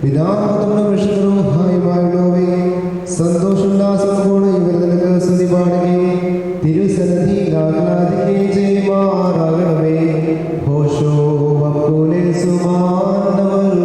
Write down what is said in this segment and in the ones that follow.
പിതാവിനും വിശുദ്ധരുമായുള്ളവേ സന്തോഷോല്ലാസത്തോടെ ഇവർ നിനക്ക് സ്തുതി പാടുകയും തിരുസന്നിധിയിൽ ആഹ്ലാദിക്കുകയും ചെയ്യുമാറാകണമേ. ഹോശോ വക്കൂലെ സുമാനവൽ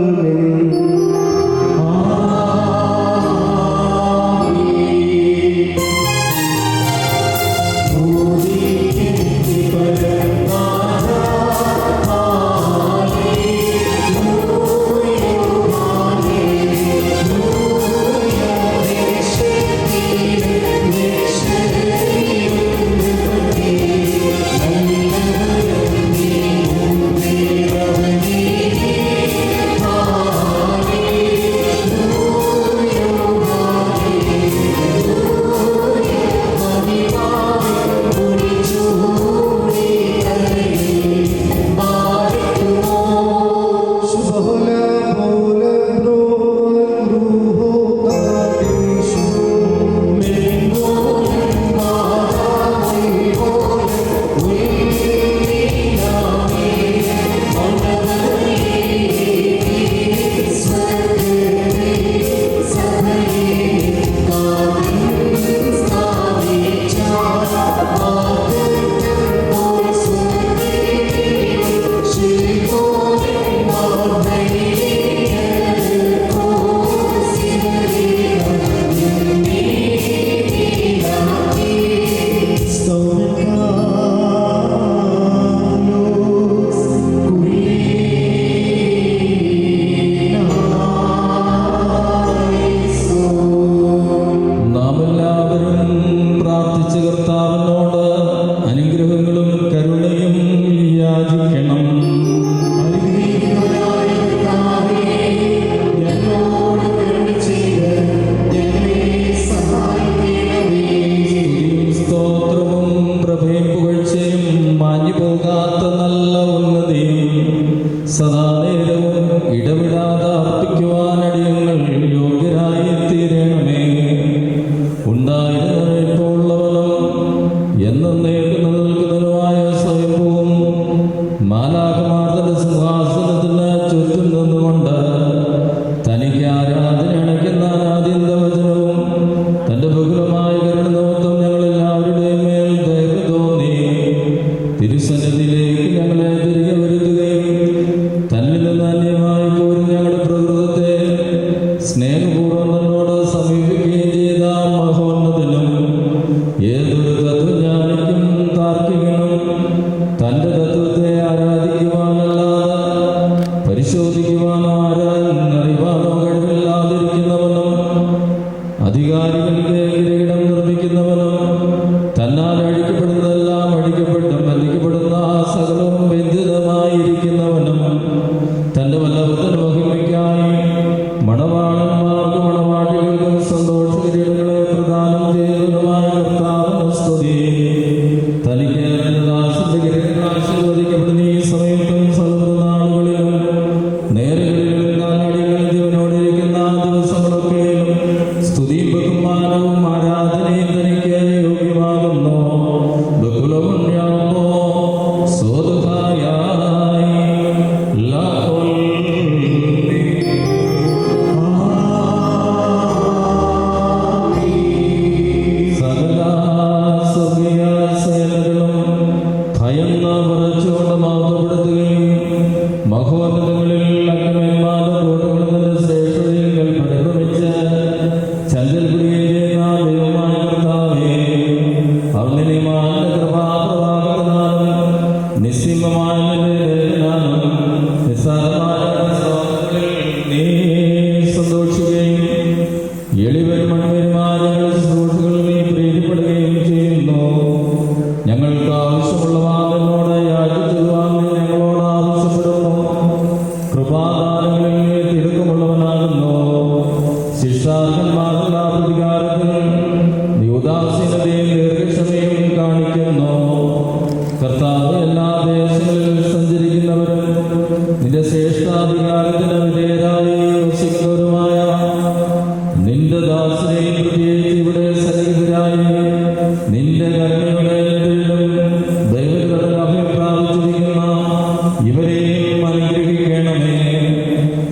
ഇവരെയും അനുഗ്രഹിക്കണമേ.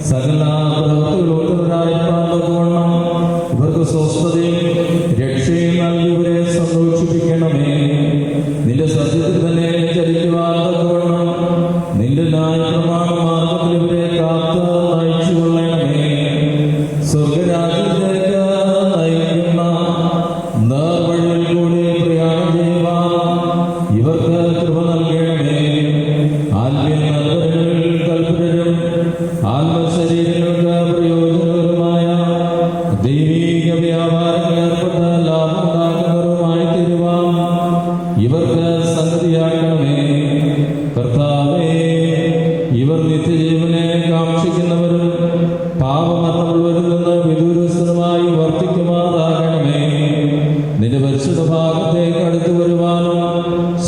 സകല പ്രവൃത്തികളുള്ളവരായിരിക്കണം. ഇവർക്ക് സ്വസ്ഥതയും രക്ഷയും നൽകി ഇവരെ സന്തോഷിപ്പിക്കണമേ. നിന്റെ സത്യത്തിൽ തന്നെ ചലിക്കുവാൻ തക്കവണ്ണം നിന്റെ ന്യായപ്രമാണ മാർഗത്തിൽ ഇവരെ കാത്ത് നയിച്ചു കൊള്ളണമേ. സ്വർഗരാജ്യത്തേക്ക് നയിക്കുന്ന നേർവഴിയിൽ കൂടി പ്രയാണം ചെയ്യുവാൻ ഇവർക്ക് കൃപ നൽകണമേ. ആത്മീയ നല്ലവരും കൽപ്പനരും ആത്മശരീരങ്ങൾക്ക് പ്രയോജനകരമായ ദൈവിക വ്യാപാരങ്ങൾ ഏർപ്പെട്ട ലാഭമുണ്ടാക്കുന്നവരുമായി തീരുവാൻ ഇവർക്ക് സംഗതിയാക്കണമേ. കർത്താവേ, ഇവർ നിത്യജീവനെ കാക്ഷിക്കുന്നവരും പാപമരണമുള്ളവരിൽ നിന്ന് വിദൂരസ്ഥനുമായി വർത്തിക്കുമാറാകണമേ. നിന്റെ പരിശുദ്ധ ഭാഗത്തേക്ക് അടുത്തു വരുവാനും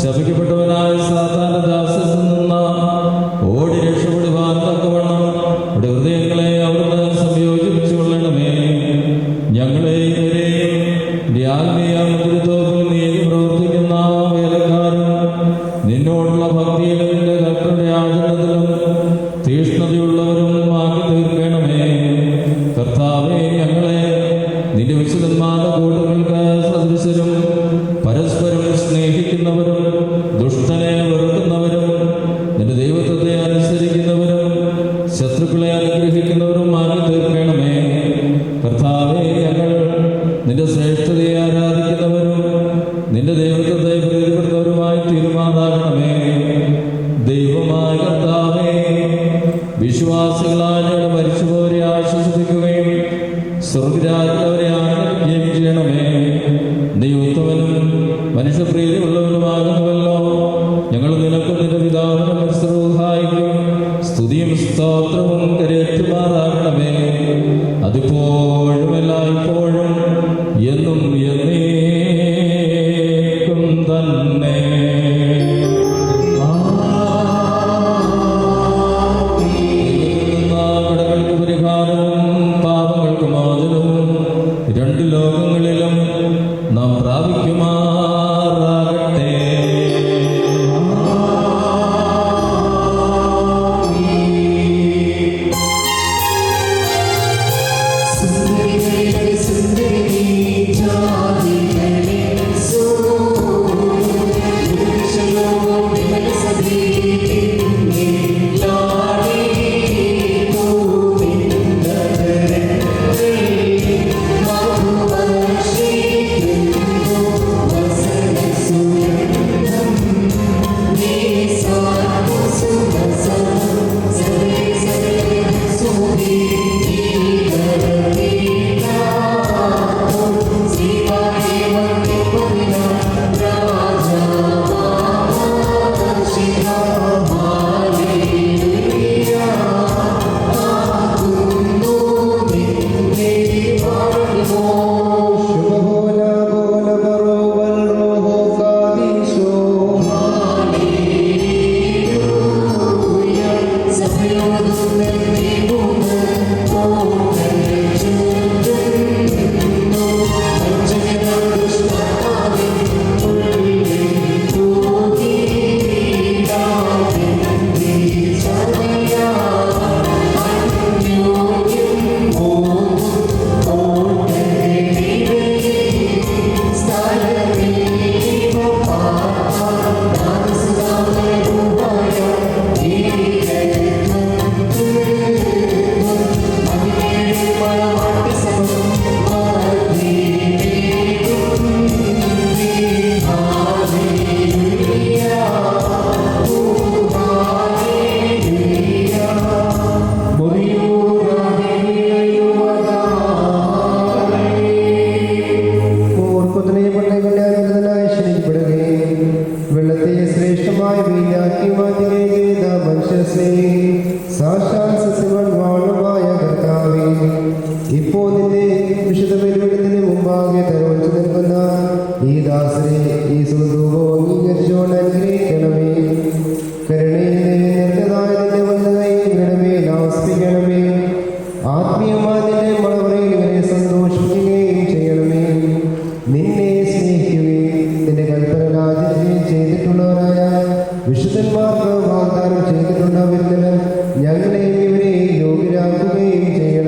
ശപിക്കപ്പെട്ടവനായ സാത്താന്റെ ദാസത്തിൽ നിന്ന് ഓടി രക്ഷപ്പെടുവാൻ തക്കവണ്ണം അവിടെ ഹൃദയങ്ങളെ അവിടുന്ന് സംയോജിപ്പിച്ചു കൊള്ളണമേ. ഞങ്ങളെ ഇവരെയും ആത്മീയ മുദ്രത്തോപ്പിൽ നീതി പ്രവർത്തിക്കുന്ന വേലക്കാരും നിന്നോടുള്ള ഭക്തിയിലും നിന്റെ കർത്തന്റെ ആചരണത്തിലും തീഷ്ണതയുള്ളവരും ആക്കി തീർക്കണമേ. കർത്താവേ, ഞങ്ങളെ നിന്റെ വിശുദ്ധന്മാരുടെ കൂട്ടങ്ങൾക്ക് സദൃശരും പരസ്പരം സ്നേഹിക്കുന്നവരും ദുഷ്ടനെ വെറുക്കുന്നവരും നിന്റെ ദൈവത്വത്തെ അനുസരിക്കുന്നവരും ശത്രുക്കളെ അനുഗ്രഹിക്കുന്നവരും ആക്കി തീർക്കണമേ. കർത്താവേ, ഞങ്ങൾ നിന്റെ ശ്രേഷ്ഠതയെ ആരാധിക്കുന്നവരും നിന്റെ ദൈവത്വത്തെ പ്രീതിപ്പെടുന്നവരുമായി തീരുമാനാകണമേ. ദൈവമായ കർത്താവേ, വിശ്വാസികളായ ഞങ്ങളുടെ മരിച്ചുപോരെ ആശ്വസിപ്പിക്കുകയും സ്വർഗരാജ്യവരെ ആനന്ദിക്കുകയും ചെയ്യണമേ. നീ ഉത്തമനും മനുഷ്യപ്രീതിയുള്ളവനുമാകുന്നുവല്ലോ. ഞങ്ങൾ നിനക്ക് നിന്റെ പിതാവിനും സർവ്വഹായിക്കും സ്തുതിയും സ്തോത്രവും കരേറ്റുമാറാകണമേ. അതിപ്പോഴും എല്ലായ്പ്പോഴും എന്നും എന്നേക്കും തന്നെ. കടകൾക്ക് പരിഹാരവും പാപങ്ങൾക്ക് മോചനവും രണ്ട് ലോകങ്ങളിലും നാം പ്രാപിക്കുമാറാകട്ടെ. വിശുദ്ധന്മാർക്ക് വാഗ്ദാനം ചെയ്തിട്ടുണ്ടാവില്ല. ഞങ്ങളെ ഇവരെ യോഗ്യരാക്കുകയും ചെയ്യണം.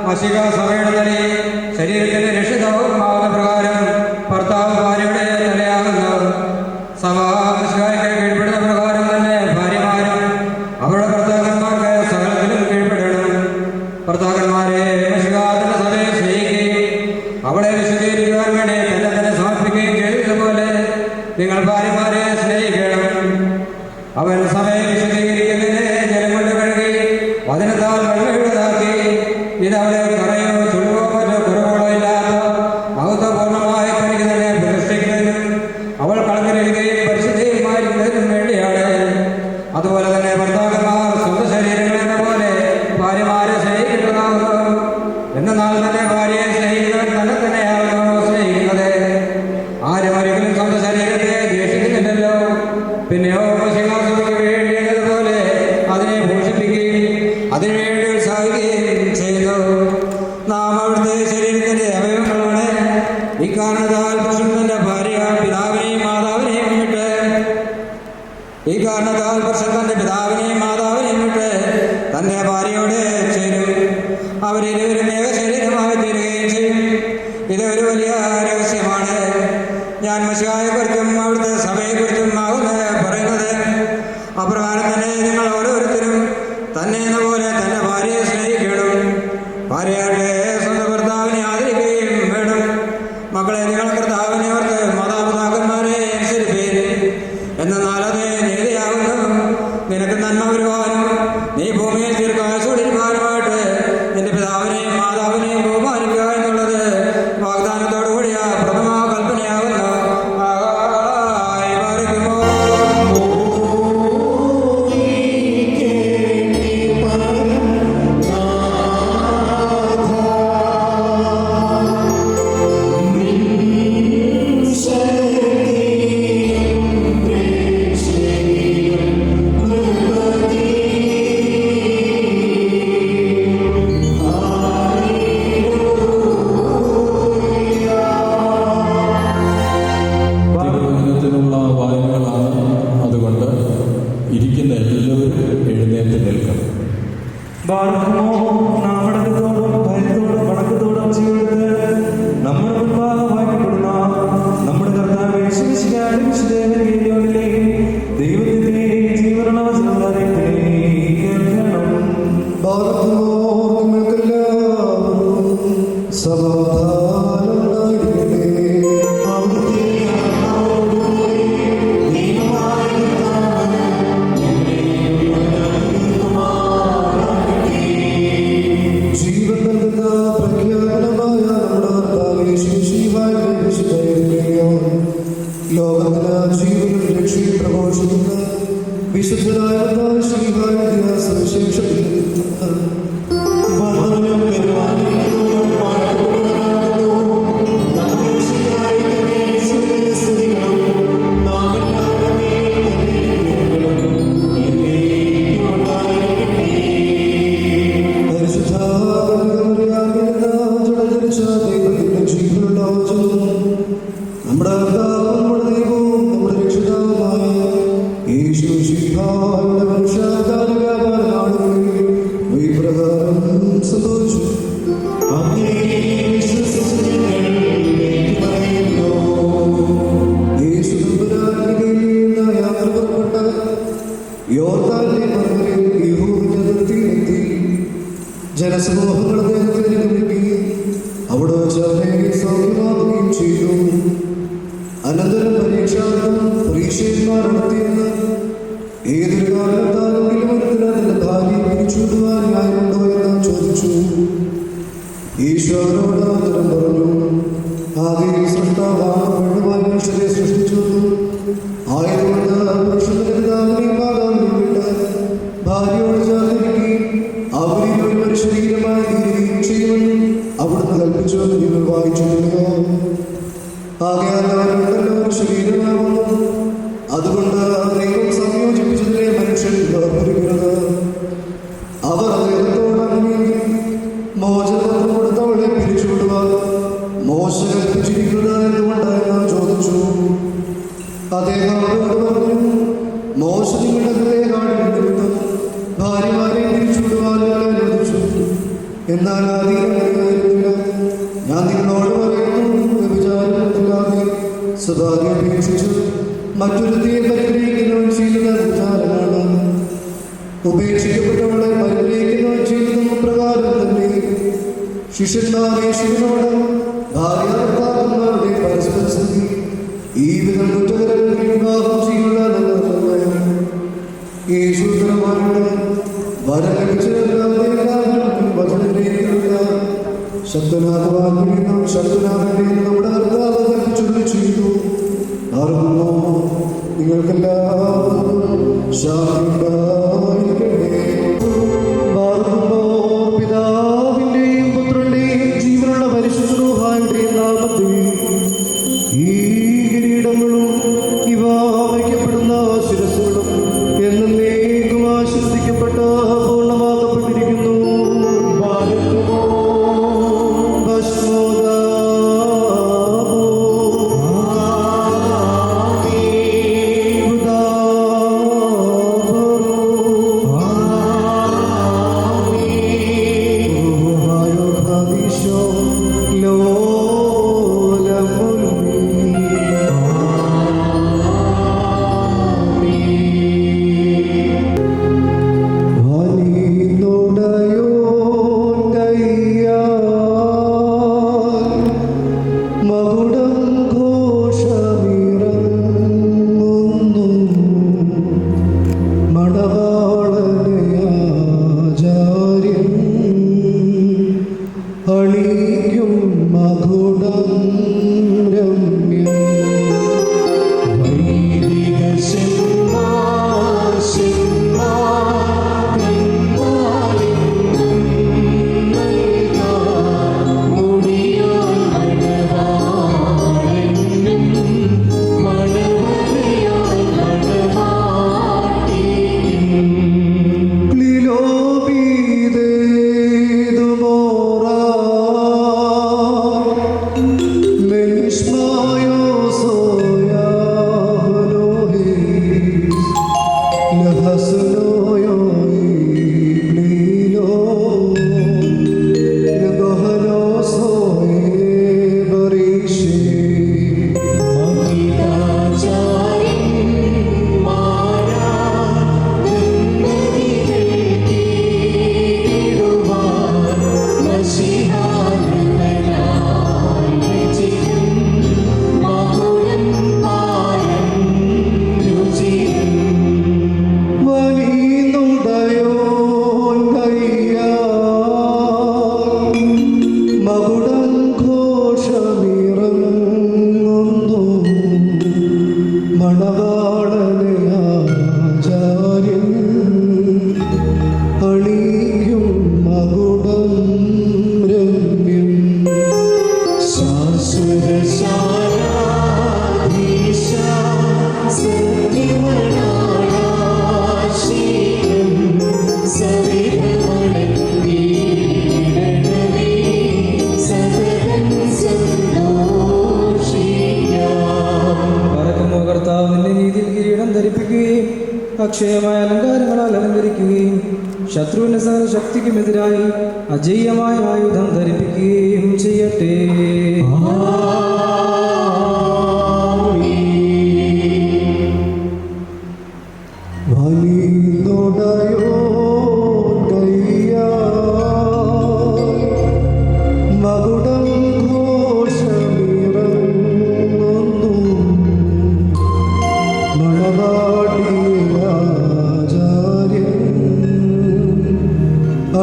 മഷിക സഭയുടെ തലയിൽ ശരീരത്തിന്റെ രക്ഷിതാവുമാവുന്ന പ്രകാരം ഭർത്താവ് ഭാര്യയുടെ തലയാകുന്നു. സഭ മഷികായ്ക്ക് കീഴ്പ്പെടുന്ന പ്രകാരം തന്നെ ഭാര്യമാരും അവരുടെ ഭർത്താക്കന്മാർക്ക് സകലത്തിലും കീഴ്പ്പെടണം. ഭർത്താക്കന്മാരെ മഷികാത്തിന്റെ സഭയെ സ്നേഹിക്കുകയും അവളെ വിശദീകരിക്കുവാൻ വേണ്ടി തന്നെ തന്നെ സമർപ്പിക്കുകയും ചെയ്തതുപോലെ നിങ്ങൾ ഭാര്യമാരെ സ്നേഹിക്കണം. അവൻ സഭയെ വിശദീകരിക്കുന്നതിന് ജലം കൊണ്ട് കഴുകി വചനത്താൽ വെള്ളമുള്ളതാക്കി ഇത് അവളെ കറയോ ചുളിവോ മറ്റോ കുറവുകളോ ഇല്ലാത്ത മഹത്വപൂർണ്ണമായി തനിക്ക് തന്നെ പ്രതിഷ്ഠിക്കുന്നതിനും അവൾ കളഞ്ഞിരിക്കുകയും പരിശുദ്ധിയുമായിരിക്കുന്നതിനും വേണ്ടിയാണ്. അതുപോലെ തന്നെ ഭർത്താക്കന്മാർ സ്വന്തം ശരീരങ്ങൾ എന്ന പോലെ ഭാര്യമാരെ സ്നേഹിക്കുന്നതാകുന്നു. എന്നാൽ തന്നെ ഭാര്യയെ സ്നേഹിക്കുന്നവൻ തന്നെ തന്നെയാകുന്നു സ്നേഹിക്കുന്നത്. ആരും ഒരിക്കലും സ്വന്തം ശരീരത്തെ ദ്വേഷിക്കുന്നില്ലല്ലോ. പിന്നെയോ മഷികാസഭയ്ക്ക് വേണ്ടി എന്നതുപോലെ അതിനെ പോഷിപ്പിക്കുകയും അതിനുവേണ്ടി ഉത്സാഹിക്കുകയും ചെയ്യുന്നു. നാം അവിടുത്തെ ശരീരത്തിന്റെ അവയവങ്ങളാണ്. ഇക്കാരണത്താൽ പുരുഷൻ തന്റെ ഭാര്യ പിതാവിനെയും മാതാവിനെയും വിട്ട് തന്റെ ഭാര്യയോട് ചേരും. അവരിരുവരും ഏക ശരീരമായി തീരുകയും ചെയ്യും. ഇത് ഒരു വലിയ രഹസ്യമാണ്. ഞാൻ മശിഹായെക്കുറിച്ചും അവിടുത്തെ സഭയെക്കുറിച്ചും ആകുന്നത് പറയുന്നത് അപ്രകാരം തന്നെ നിങ്ങൾ ഓരോരുത്തരും തന്നെ എന്ന പോലെ തന്റെ ഭാര്യയെ സ്നേഹിക്കണം. ഭാര്യയായിട്ട് സ്വന്തം ഭർത്താവിനെ ആദരിക്കുകയും വേണം. മക്കളെ, നിങ്ങൾ കർത്താവിനെ അവർക്ക് മാതാപിതാക്കന്മാരെ അനുസരിപ്പീൻ. എന്നാൽ അത് നീതിയാകുന്നു. നിനക്ക് നന്മ വരുവാനും നീ ഭൂമിയിൽ ദീർഘായുസ്സോടിരിക്കാനുമായിട്ട് നിന്റെ പിതാവിനെയും മാതാവിനെയും ബഹുമാനിക്കുക എന്നുള്ളത് വാഗ്ദാനത്തോടുകൂടിയ പ്രഥമ കൽപ്പനയാകുന്നു. തിരുവചനത്തിനുള്ള വായനകളാണ്. അതുകൊണ്ട് ഇരിക്കുന്ന എല്ലാവരും എഴുന്നേറ്റ് നിൽക്കണം. ബാർക്കുമോ നാം അടക്കത്തോടും ഭയത്തോടും വണക്കത്തോടും ജീവിതത്തിൽ നമ്മുടെ മുൻപാകെ വായിക്കപ്പെടുന്ന നമ്മുടെ കർത്താവ് യേശുമിശിഹായുടെ വിശുദ്ധേവനിലെ ദൈവത്തിന്റെ ജീവനവചനത്തെ കേൾക്കണം. ജീവൻ നൽകുന്ന പ്രഖ്യാപനമായ നമ്മുടെ കർത്താവ് യേശുമിശിഹായുടെ വിശുദ്ധേവനിലെയും ലോകത്തിന് ജീവനും രക്ഷയും പ്രഘോഷിക്കുന്ന വിശുദ്ധനായ കർത്താവ് സുവിശേഷത്തിൽ നമ്മുടെ നമ്മുടെ ദൈവവും നമ്മുടെ രക്ഷിതാവുമായ യേശുമിശിഹായുടെ മനുഷ്യാവതാര വ്യാപാരനാളുകളിൽ ഇപ്രകാരം സംഭവിച്ചു. യേശു തമ്പുരാന്റെ നിന്ന് യാത്ര പുറപ്പെട്ട യോർദാനിലെ മറുകരയിൽ യഹൂദിന്റെ അതിർത്തിയിലെത്തി. ജനസമൂഹങ്ങൾ അദ്ദേഹത്തെ അനുഗമിക്കുകയും അവിടെ വെച്ച് അവനെ സൗഖ്യമാക്കുകയും ചെയ്തു. അനന്തരം പരീക്ഷന്മാർ നടത്തിയെന്ന് ഏതൊരു കാരണത്താലെങ്കിലും ഒരുത്തന് തന്റെ ഭാര്യയെ പിരിച്ചുവിടുവാൻ ന്യായമുണ്ടോ എന്ന് ചോദിച്ചു. ഈശോ അവരോട് ഉത്തരം പറഞ്ഞു, ആകെ സൃഷ്ടാവാണ് പെണ്ണുമായി മനുഷ്യരെ സൃഷ്ടിച്ചു. ആയതുകൊണ്ട് പുരുഷന്റെ പിതാവിനെയും മാതാവിനെയും വിട്ട് ഭാര്യയോട് ചേർന്നിരിക്കുകയും അവരിൽ ഒരു ശരീരമായി തീരുകയും ചെയ്യുമെന്നും അവിടുന്ന് കൽപ്പിച്ചുവെന്ന് നിങ്ങൾ വായിച്ചിട്ടില്ലയോ? ആകയാൽ അവരുണ്ടല്ലോ ഒരു ശരീരമാകുന്നു. അതുകൊണ്ട് ദൈവം സംയോജിപ്പിച്ചതിനെ മനുഷ്യൻ വേർപിരിക്കരുത്. അവർ അദ്ദേഹത്തോടല്ലെങ്കിൽ മോചനം കൊടുത്തവളെ പിരിച്ചുവിടുവാൻ മോശ കൽപ്പിച്ചിരിക്കുന്നത് എന്തുകൊണ്ടായെന്ന് ചോദിച്ചു. അദ്ദേഹം അവരോട് പറഞ്ഞു, മോശ നിങ്ങളുടെ ഹൃദയകാഠിന്യം നിമിത്തം ഭാര്യമാരെ പിരിച്ചുവിടുവാൻ അനുവദിച്ചു. എന്നാൽ ആദ്യമായിരുന്നില്ല. ഞാൻ നിങ്ങളോട് പറയുന്നു, വ്യഭിചാരത്തിലാതെ സ്വഭാവം അപേക്ഷിച്ചു മറ്റൊരുത്തിയെ പരിഗ്രഹിക്കുന്നവൻ ചെയ്യുന്ന വിചാരമാണ്. ഉപേക്ഷിക്കപ്പെട്ടവളെ പരിഗ്രഹിക്കുന്നവൻ ചെയ്യുന്ന പ്രകാരം തന്നെ ശിഷ്യന്മാർ യേശുവിനോട് ഭാര്യാഭർത്താക്കന്മാരുടെ പരസ്പര സ്ഥിതി ഈ വിധം കുറ്റകരങ്ങളിൽ വിവാഹം ചെയ്യുക എന്നതാണ്. യേശു ഉത്തരമായിട്ട് വരം ലഭിച്ചതല്ലാതെ എല്ലാവരും വചനഗ്രഹിക്കുന്നില്ല. ശക്തനാകുവാൻ ശക്തനാകട്ടെ നമ്മുടെ കർത്താവ് കൽപ്പിച്ചു ചെയ്തു. അറിയുന്നു നിങ്ങൾക്കെല്ലാവർക്കും ശാന്തിയുണ്ടായിരിക്കട്ടെ. പിതാവിന്റെയും പുത്രന്റെയും ജീവനുള്ള പരിശുദ്ധ റൂഹായുടെയും നാമത്തിൽ ഈ കിരീടങ്ങളും ഇവ വയ്ക്കപ്പെടുന്ന ശിരസ്സുകളും എന്നേക്കും ആശ്വസിക്കപ്പെട്ട പൂർണ്ണമാക്കപ്പെട്ടിരിക്കുന്നു. അക്ഷയമായ അലങ്കാരങ്ങളാൽ അലങ്കരിക്കുകയും ശത്രുവിന്റെ സകല ശക്തിക്കുമെതിരായി അജയ്യമായ ആയുധം ധരിപ്പിക്കുകയും ചെയ്യട്ടെ.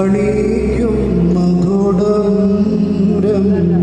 അണിയും മകുടം രമ്യം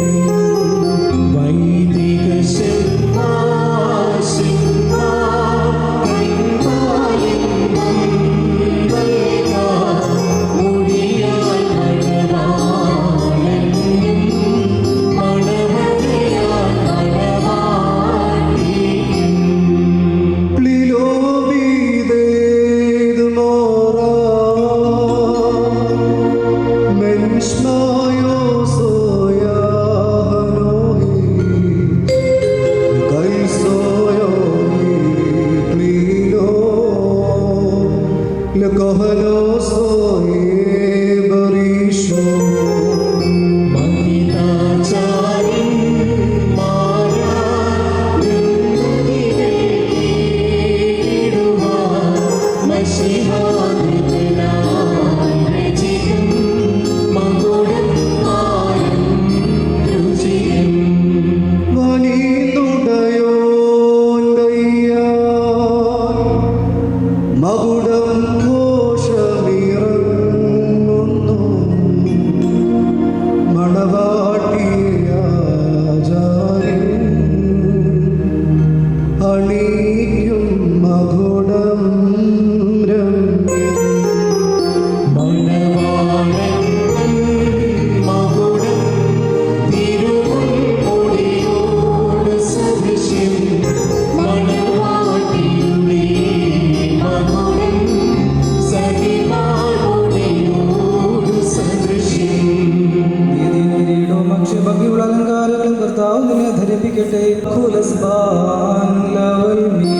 ചെയ്യട്ടെ. ഖുലസ്ബാൻ ലവൽ മീ.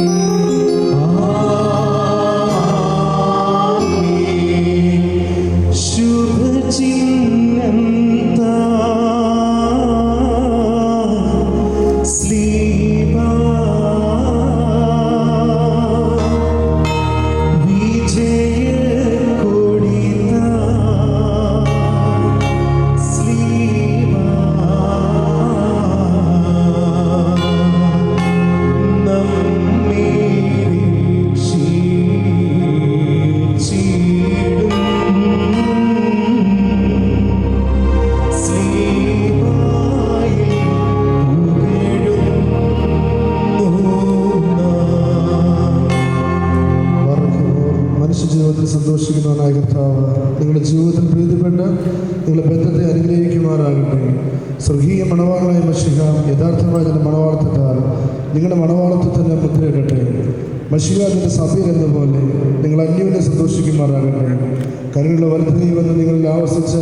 ശുഭചിഹ്നം സ്ലീബാ വിജയ കൊടിതാ സ്ലീബാ നമ്മെ രക്ഷിച്ചിടും സ്ലീബായിൽ മനുഷ്യജീവിതത്തിൽ സന്തോഷിക്കുന്നവനായ കർത്താവ് നിങ്ങളുടെ ജീവിതത്തിൽ പ്രീതിപ്പെട്ട് നിങ്ങളുടെ ബന്ധത്തെ അനുഗ്രഹിക്കുമാറാകട്ടെ. സ്വർഗീയ മണവാളനായ മശിഹ യഥാർത്ഥമായ തന്റെ മണവാളത്വത്താൽ നിങ്ങളുടെ മണവാളത്വത്തിന് മുദ്രയിടട്ടെ. മശിഹ അതിൻ്റെ സഭയിലെന്ന പോലെ നിങ്ങൾ അന്യോന്യം സന്തോഷിക്കുമാറാകട്ടെ. കരുണയുള്ള വലുതിനെ വന്ന് നിങ്ങളിൽ ആവസിച്ച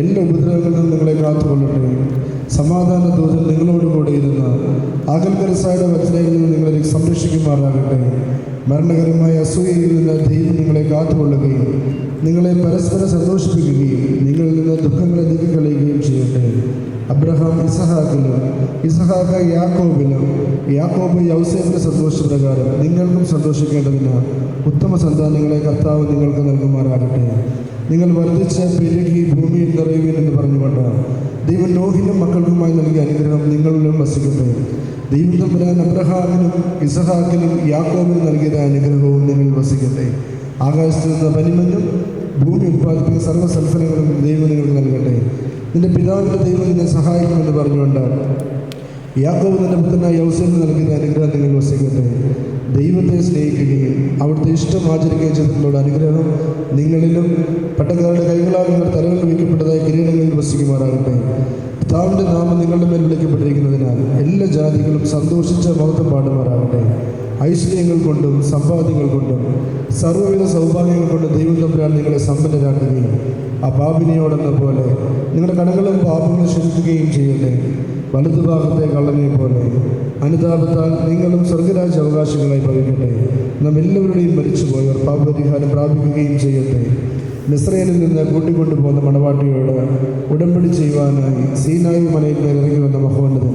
എല്ലാ ഉപദ്രവങ്ങളിൽ നിന്നും നിങ്ങളെ കാത്തുകൊള്ളട്ടെ. സമാധാന ദൂതൻ നിങ്ങളോടുകൂടെ ഇരുന്ന ആകൽക്കരസായുടെ വചനയിൽ നിന്ന് നിങ്ങളെ സംരക്ഷിക്കുമാറാകട്ടെ. മരണകരമായ അസൂയയിൽ നിന്ന് ദൈവം നിങ്ങളെ കാത്തുകൊള്ളുകയും നിങ്ങളെ പരസ്പരം സന്തോഷിപ്പിക്കുകയും നിങ്ങളിൽ നിന്ന് ദുഃഖങ്ങളെ നീക്കിക്കളയുകയും ചെയ്യട്ടെ. അബ്രഹാം ഇസഹാക്കിലും ഇസഹാക്ക് യാക്കോബിലും യാക്കോബ് യൗസേഫിന്റെ സന്തോഷപ്രകാരം നിങ്ങൾക്കും സന്തോഷിക്കേണ്ടതിന് ഉത്തമ സന്താനങ്ങളെ കർത്താവ് നിങ്ങൾക്ക് നൽകുമാറാകട്ടെ. നിങ്ങൾ വർദ്ധിച്ച് പെരുകി ഭൂമിയിൽ നിറയുവിൻ എന്ന് പറഞ്ഞുകൊണ്ട് ദൈവം നോഹിനും മക്കൾക്കുമായി നൽകിയ അനുഗ്രഹം നിങ്ങളിലും വസിക്കട്ടെ. ദൈവം തമ്പുരാൻ അബ്രഹാമിനും ഇസഹാക്കിനും യാക്കോബിനും നൽകിയ അനുഗ്രഹവും നിങ്ങൾ വസിക്കട്ടെ. ആകാശത്ത് നിന്ന് പനിമഞ്ഞും ഭൂമി ഉത്പാദിപ്പിക്കുന്ന സർവ്വസൽഫലങ്ങളും ദൈവം നിങ്ങൾക്ക് നൽകട്ടെ. നിന്റെ പിതാവിൻ്റെ ദൈവം നിന്നെ സഹായിക്കുമെന്ന് പറഞ്ഞുകൊണ്ട് യാക്കോബ് നിന്റെ പുത്രനായ യൗസേഫിന് നൽകിയ അനുഗ്രഹം നിങ്ങൾ വസിക്കട്ടെ. ദൈവത്തെ സ്നേഹിക്കുകയും അവിടുത്തെ ഇഷ്ടം ആചരിക്കുകയും ചെയ്തിട്ടുള്ള അനുഗ്രഹം നിങ്ങളിലും പട്ടക്കാരുടെ കൈകളാൽ നിങ്ങൾ തലകളിൽ വയ്ക്കപ്പെട്ടതായ കിരീടങ്ങളിൽ വസിക്കുമാറാകട്ടെ. കർത്താവിൻ്റെ നാമം നിങ്ങളുടെ മേൽ വിളിക്കപ്പെട്ടിരിക്കുന്നതിനാൽ എല്ലാ ജാതികളും സന്തോഷിച്ച മഹത്വം പാടുമാറാകട്ടെ. ഐശ്വര്യങ്ങൾ കൊണ്ടും സമ്പാദ്യങ്ങൾ കൊണ്ടും സർവ്വവിധ സൗഭാഗ്യങ്ങൾ കൊണ്ട് ദൈവം തമ്പുരാൻ നിങ്ങളെ സമ്പന്നരാക്കുകയും ആ പാപിനിയോടെന്ന പോലെ നിങ്ങളുടെ കടകളും പാപങ്ങളും ക്ഷമിക്കുകയും ചെയ്യട്ടെ. വലതുഭാഗത്തെ കള്ളനെ പോലെ അനുതാപത്താൽ നിങ്ങളും സ്വർഗരാജ്യ അവകാശങ്ങളായി ഭവിക്കട്ടെ. നാം എല്ലാവരുടെയും മരിച്ചുപോയവർ പാപപരിഹാരം പ്രാപിക്കുകയും ചെയ്യട്ടെ. മിസ്രൈനിൽ നിന്ന് കൂട്ടിക്കൊണ്ടുപോകുന്ന മണവാട്ടിയോട് ഉടമ്പടി ചെയ്യുവാനായി സീനായി മലയിൽ മേൽ ഇറങ്ങി വന്ന മഹോന്നതൻ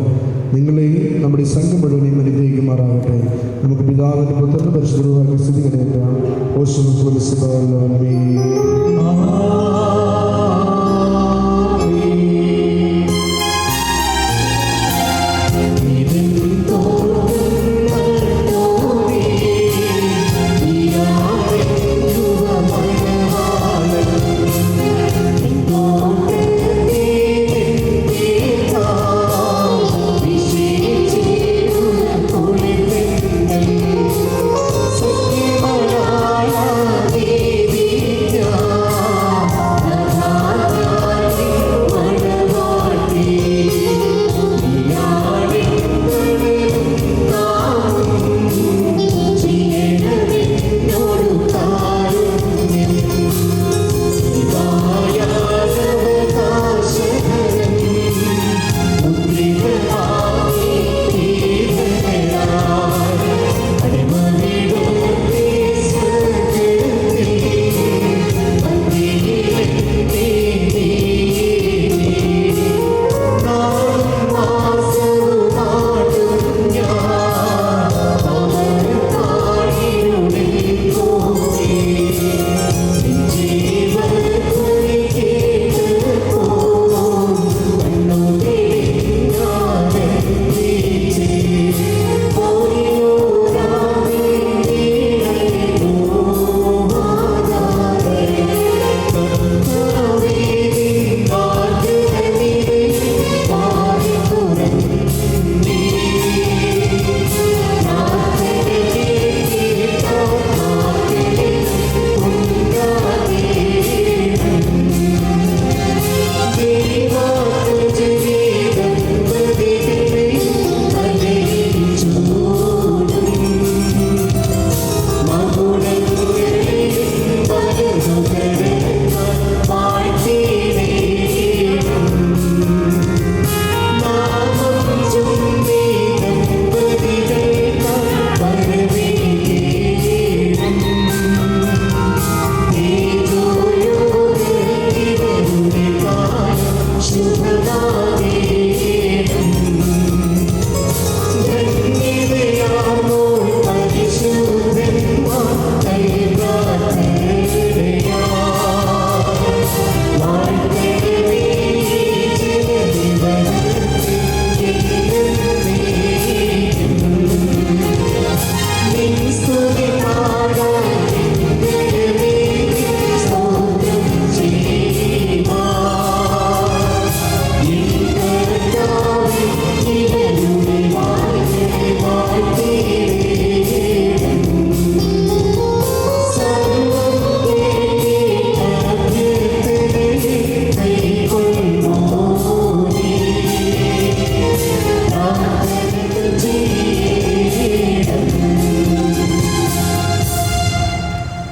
നിങ്ങളെയും നമ്മുടെ ഈ സംഘം മുഴുവനെയും അനുഗ്രഹിക്കുമാറാകട്ടെ. നമുക്ക് പിതാവിൻ്റെ പുത്രന്റെ പരിശുദ്ധ സ്ഥിതി കടയേറ്റാം. സത്യമായ ദേവി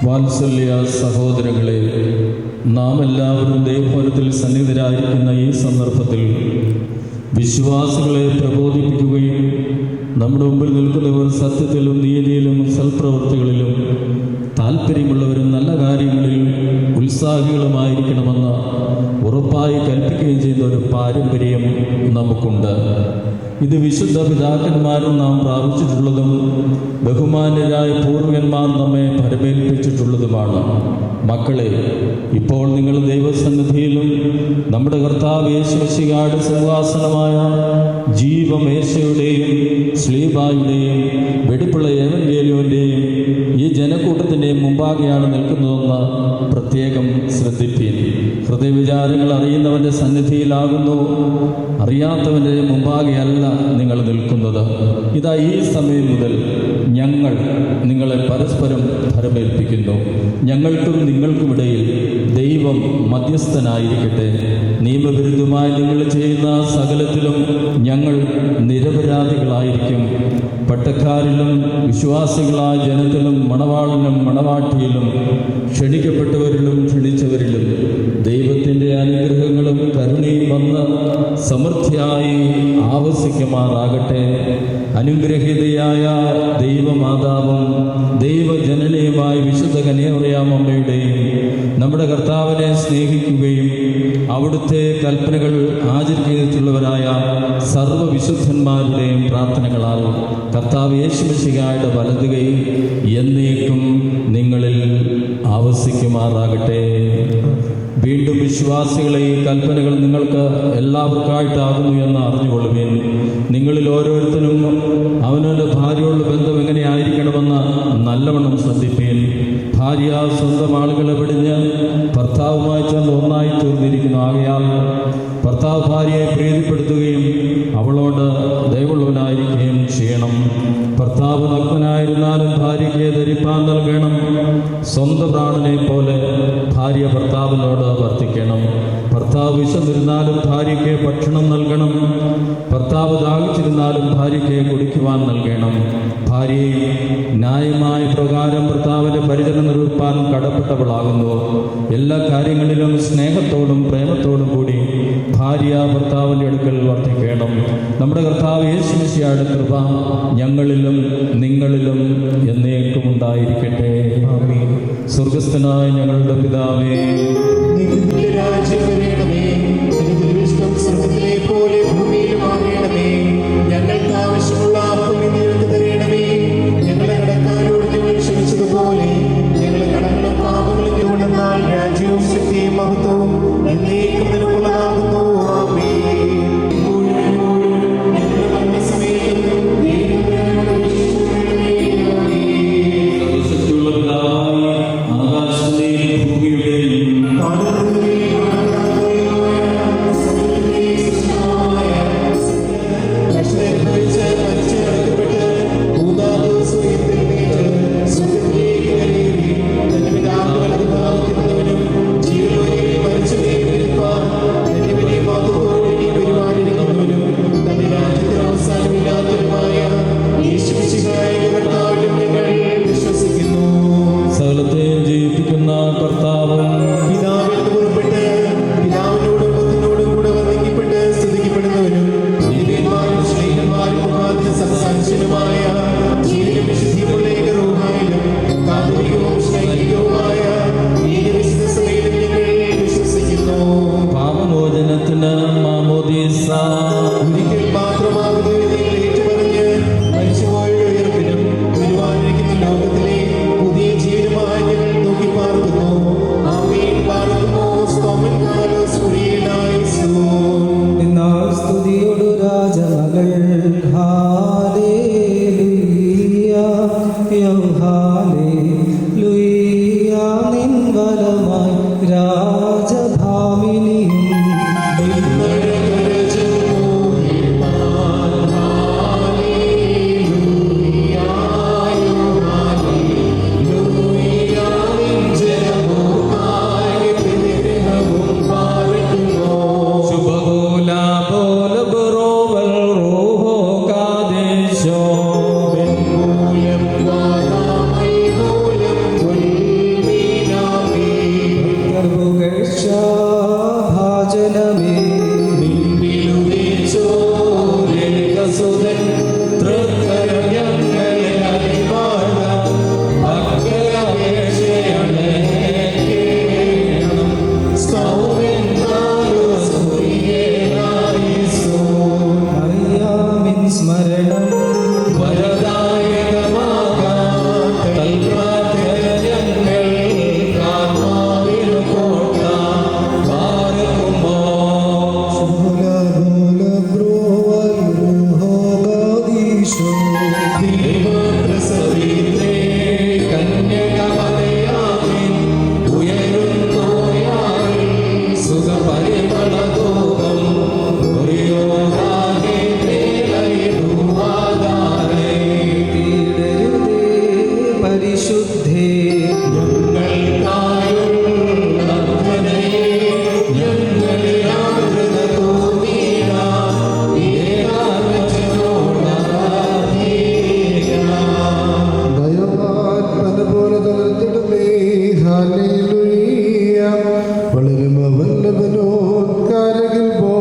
വാത്സല്യ സഹോദരങ്ങളെ, നാം എല്ലാവരും ദൈവഭവനത്തിൽ സന്നിഹിതരായിരിക്കുന്ന ഈ സന്ദർഭത്തിൽ വിശ്വാസികളെ പ്രബോധിപ്പിക്കുകയും നമ്മുടെ മുമ്പിൽ നിൽക്കുന്നവർ സത്യത്തിലും നീതിയിലും സൽപ്രവൃത്തികളിലും താല്പര്യമുള്ളവരും നല്ല കാര്യങ്ങളിൽ ഉത്സാഹികളുമായിരിക്കണമെന്ന് ഉറപ്പായി കൽപ്പിക്കുകയും ചെയ്യുന്ന ഒരു പാരമ്പര്യം നമുക്കുണ്ട്. ഇത് വിശുദ്ധ പിതാക്കന്മാരും നാം പ്രാപിച്ചിട്ടുള്ളതും ബഹുമാന്യരായ പൂർവികന്മാർ നമ്മെ പരമേൽപ്പിച്ചിട്ടുള്ളതുമാണ്. മക്കളെ, ഇപ്പോൾ നിങ്ങൾ ദൈവസന്നിധിയിലും നമ്മുടെ കർത്താവ് യേശു മിശിഹായുടെ സിംഹാസനമായ ജീവമേശയുടെയും ശ്ലീബായുടെയും വെടിപ്പുള്ള ഏവൻഗേലിയോന്റെയും ഈ ജനക്കൂട്ടത്തിൻ്റെയും മുമ്പാകെയാണ് നിൽക്കുന്നതെന്ന് പ്രത്യേകം ശ്രദ്ധിപ്പീൻ. ഹൃദയവിചാരങ്ങൾ അറിയുന്നവൻ്റെ സന്നിധിയിലാകുന്നു, അറിയാത്തവൻ്റെ മുമ്പാകെയല്ല നിങ്ങൾ നിൽക്കുന്നത്. ഇതാ ഈ സമയം മുതൽ ഞങ്ങൾ നിങ്ങളെ പരസ്പരം ഭരമേൽപ്പിക്കുന്നു. ഞങ്ങൾക്കും നിങ്ങൾക്കുമിടയിൽ ദൈവം മധ്യസ്ഥനായിരിക്കട്ടെ. നിയമവിരുദ്ധമായി നിങ്ങൾ ചെയ്യുന്ന സകലത്തിലും ഞങ്ങൾ നിരപരാധികളായിരിക്കും. പട്ടക്കാരിലും വിശ്വാസികളായ ജനത്തിലും മണവാളനും മണവാട്ടിയിലും ക്ഷണിക്കപ്പെട്ടവരിലും ക്ഷണിച്ചവരിലും ദൈവത്തിൻ്റെ അനുഗ്രഹങ്ങളും കരുണയും വന്ന് സമൃദ്ധിയായി ആവസിക്കുമാറാകട്ടെ. അനുഗ്രഹീതയായ ദൈവമാതാവും ദൈവജനനയുമായ വിശുദ്ധ കന്യാമറിയാമ്മയുടെയും നമ്മുടെ കർത്താവിനെ സ്നേഹിക്കുകയും അവിടുത്തെ കൽപ്പനകൾ ആചരിക്കുന്നവരായ സർവ്വവിശുദ്ധന്മാരുടെയും പ്രാർത്ഥനകളാൽ കർത്താവ് യേശു മിശിഹായുടെ വലതുകൈ എന്നേക്കും നിങ്ങളിൽ ആവസിക്കുമാറാകട്ടെ. വീണ്ടും വിശ്വാസികളെ, ഈ കൽപ്പനകൾ നിങ്ങൾക്ക് എല്ലാവർക്കായിട്ടാകുന്നു എന്ന് അറിഞ്ഞുകൊള്ളുവേൻ. നിങ്ങളിൽ ഓരോരുത്തരും അവനവൻ്റെ ഭാര്യയോടുള്ള ബന്ധം എങ്ങനെയായിരിക്കണമെന്ന് നല്ലവണ്ണം ശ്രദ്ധിപ്പേൻ. ഭാര്യ സ്വന്തം ആളുകളെ വെടിഞ്ഞ് ഭർത്താവുമായി ചേർന്ന് ഒന്നായി തീർന്നിരിക്കുന്നു. ആകയാൽ ഭർത്താവ് ഭാര്യയെ പ്രീതിപ്പെടുത്തുകയും അവളോട് ദയവുള്ളവനായിരിക്കുകയും ചെയ്യണം. ഭർത്താവ് നഗ്നനായിരുന്നാലും ഭാര്യയ്ക്ക് ധരിപ്പാൻ നൽകണം. സ്വന്തം പ്രാണനെ പോലെ ഭാര്യ ഭർത്താവിനോട് വർത്തിക്കണം. ഭർത്താവ് വിശന്നിരുന്നാലും ഭാര്യയ്ക്ക് ഭക്ഷണം നൽകണം. ഭർത്താവ് ദാഹിച്ചിരുന്നാലും ഭാര്യയ്ക്ക് കുടിക്കുവാൻ നൽകണം. ഭാര്യയെ ന്യായമായ പ്രകാരം ഭർത്താവിൻ്റെ പരിചരണം നിർവഹിപ്പാൻ കടപ്പെട്ടവളാകുന്നു. എല്ലാ കാര്യങ്ങളിലും സ്നേഹത്തോടും പ്രേമത്തോടും കൂടി ഭാര്യ ഭർത്താവിൻ്റെ അടുക്കൽ വർദ്ധിക്കണം. നമ്മുടെ കർത്താവ് യേശു മിശിഹായുടെ കൃപ ഞങ്ങളിലും നിങ്ങളിലും എന്നേക്കും ഉണ്ടായിരിക്കട്ടെ. സ്വർഗസ്ഥനായ ഞങ്ങളുടെ പിതാവേ, നിന്റെ രാജ്യം വരണമേ, നിന്റെ തിരുവിഷ്ടം സ്വർഗ്ഗത്തിലെ പോലെ ഭൂമിയിലുമാകണമേ. ഞങ്ങൾക്ക് ആവശ്യമുള്ള അപ്പം ഇന്ന് ഞങ്ങൾക്ക് തരണമേ. ഞങ്ങളുടെ കടക്കാരോട് ഞങ്ങൾ ക്ഷമിച്ചതുപോലെ ഞങ്ങളുടെ കടങ്ങളും പാപങ്ങളും കൊണ്ടെന്നാൽ രാജ്യവും ശക്തിയും മഹത്വവും എന്നേക്കും നിനക്കുള്ളതാകുന്നു. ആമേൻ. ഞങ്ങളുടെ മരണസമയത്തും ദൈവത്തിനോട് വിശ്വസിക്കണമേ. ആമേൻ. സർവ്വശക്തിയുള്ള പിതാവായ ആകാശത്തെയും ഭൂമിയുടെയും കാണുന്നതിനെയും കാണാത്തതിനെയും മാമോദീസ. ഒരിക്കൽ മാത്രമാകുന്നു നിങ്ങൾ ഏറ്റുപറഞ്ഞ് മരിച്ചുപോയുടെ ഉയർപ്പിനും വരുവാനിരിക്കുന്ന ലോകത്തിലെ പുതിയ ജീവനുമായി ഞങ്ങൾ നോക്കി പാർക്കുന്നു. ആമേൻ. പാർക്കുമോ സ്തോമൻ കാലോസ് കുരിയനായിസു. എന്നാൽ സ്തുതിയൊടു രാജമകൾ ഹാലേലൂയ ഹാലേലൂയ നിൻ വലമായി രാജഭാമിനിയും ശുഭഗോല ബോല ബറോവൽ റൂഹോ കാദേശോ. ഭാജനമേ മറിയാമിൻ സ്മരണം പരിശുദ്ധേ ദൈവമാത്മന പോലെ തളർത്തിടുമേ. ഹല്ലേലൂയ. വളരും അവല്ലവനോ കാരകിൽ പോ.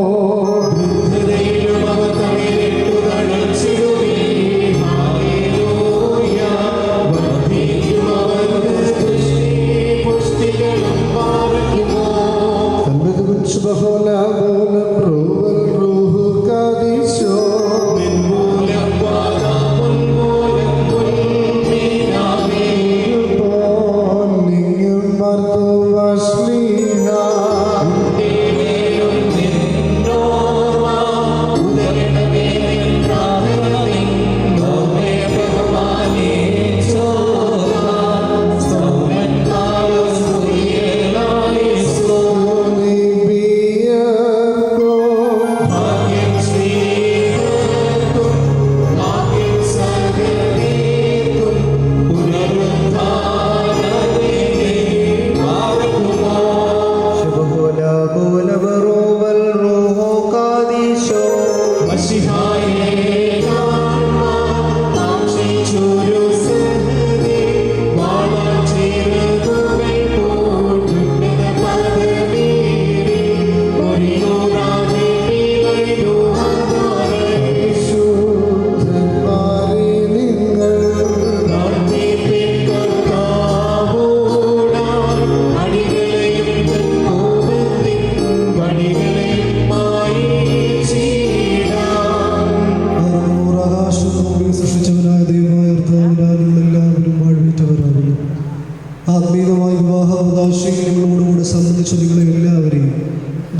ആത്മീയമായ വിവാഹാവകാശങ്ങളോടുകൂടെ സംബന്ധിച്ച നിങ്ങളെ എല്ലാവരെയും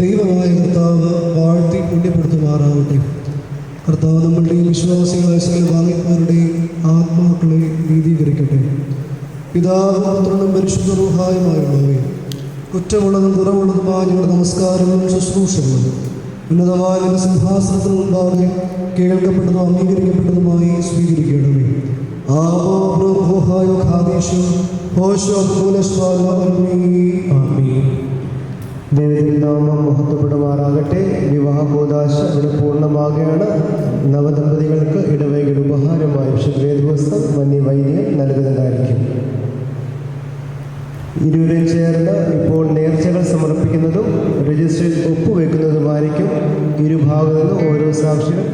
ദൈവമായ കർത്താവ് വാഴ്ത്തി പുണ്യപ്പെടുത്തുമാറാവട്ടെ. കർത്താവ് നമ്മളുടെയും വിശ്വാസികളായ സകല ഭാഗ്യക്കാരുടെയും ആത്മാക്കളെ നീതീകരിക്കട്ടെ. പിതാവ് പുത്രനും പരിശുദ്ധ റൂഹായുമായുള്ളവയെ കുറ്റമുള്ളതും കുറവുള്ളതുമായ ഞങ്ങളുടെ നമസ്കാരങ്ങളും ശുശ്രൂഷകളും ഉന്നതമായ നിന്റെ സിംഹാസനത്തിന് മുമ്പാകെ കേൾക്കപ്പെട്ടതും അംഗീകരിക്കപ്പെട്ടതുമായി സ്വീകരിക്കണമേ. ദൈവത്തിൻ്റെ നാമം മഹത്വപ്പെടുമാറാകട്ടെ. വിവാഹകൂദാശ ഇവിടെ പൂർണ്ണമാകുകയാണ്. നവദമ്പതികൾക്ക് ഇടവൈകിയുടെ ഉപഹാരമായി വിശുദ്ധ ദിവസം വന്യവൈദ്യം നൽകുന്നതായിരിക്കും. ഇരുവരും ചേർന്ന് ഇപ്പോൾ നേർച്ചകൾ സമർപ്പിക്കുന്നതും രജിസ്റ്ററിൽ ഒപ്പുവെക്കുന്നതുമായിരിക്കും. ഇരുഭാഗത്തു നിന്നും ഓരോ സാക്ഷിയും